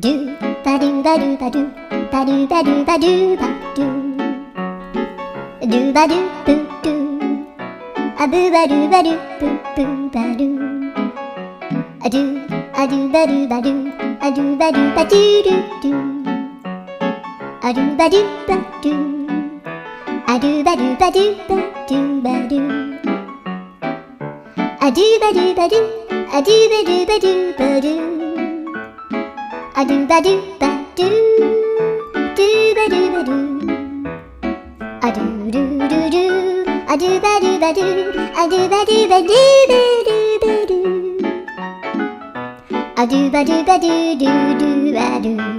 do ba do ba do ba do ba do ba do ba do ba do ba do boo do a boo ba do ba do boo boo ba do a do ba do ba do a do ba do ba do do do a do ba do ba do a do ba do ba do ba do ba do a do ba do ba do a do ba do ba do ba do a do ba do ba do do ba do ba do a do do do do a do ba do ba do a do ba do ba do ba do ba do a do ba do ba do do do ba do